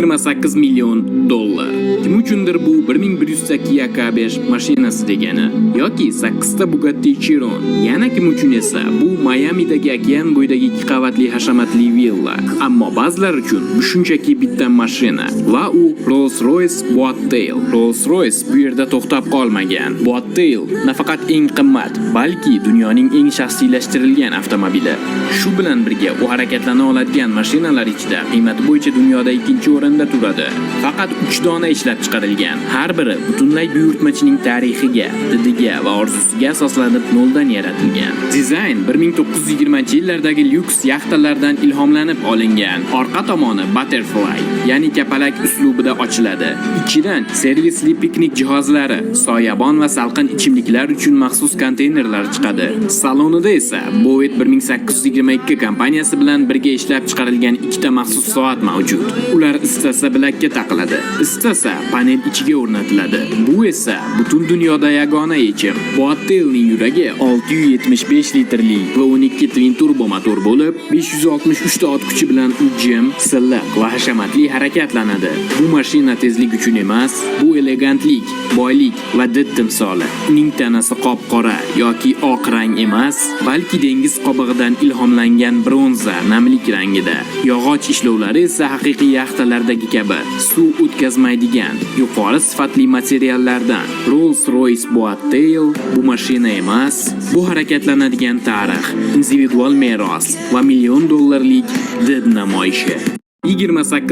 28 million dollar. Kim uchundir bu 1100 YK5 mashinasi degani yoki 8 ta Bugatti Chiron. Yana kim uchun esa bu Miamidagi okean bo'yidagi 2 qavatli hashamatli villa. Ammo ba'zilar uchun bu shunchaki bitta mashina va u Rolls-Royce Boattail. Rolls-Royce bu yerda to'xtab qolmagan. Boattail nafaqat eng qimmat, balki dunyoning eng shaxsiylashtirilgan avtomobili. Shu bilan birga u harakatlana oladigan mashinalar ichida qiymat bo'yicha dunyoda ikkinchi o'rinda turadi. Faqat 3 dona ishlab chiqarilgan. Har biri butunlay buyurtmachining tarixiga, didiga va orzusiga asoslanib noldan yaratilgan. Dizayn 1920-yillardagi lyuks yaxtalardan ilhomlanib olingan. Orqa tomoni butterfly, ya'ni kapalak uslubida ochiladi. Ichidan servisli piknik jihozlari, soyabon va salqin ichimliklar uchun maxsus konteynerlar chiqadi. Salonida esa Boeing 1822 kompaniyasi bilan birga ishlab chiqarilgan 2 ta maxsus soat mavjud. Ular istasa bilakka taqiladi, istasa panel ichiga o'rnatiladi. Bu esa butun dunyoda yagona yechim. Boattailning yuragi 675 litrli va 12 twin turbo motor bo'lib, 563 ta ot kuchi bilan jim, silliq va hashamatli harakatlanadi. Bu mashina tezlik uchun emas, bu elegantlik, boylik va did timsoli. Uning tanasi qop-qora yoki oq rang emas, balki dengiz qobig'idan ilhomlangan bronza namlik rangida. Yog'och ishlovlari esa haqiqiy yaxtalardagi kabi suv o'tkazmaydigan yuqori sifatli materiallardan. Rolls-Royce Boattail bu mashina emas, bu harakatlanadigan tarix, individual meros va $1 million did namoyishi. 28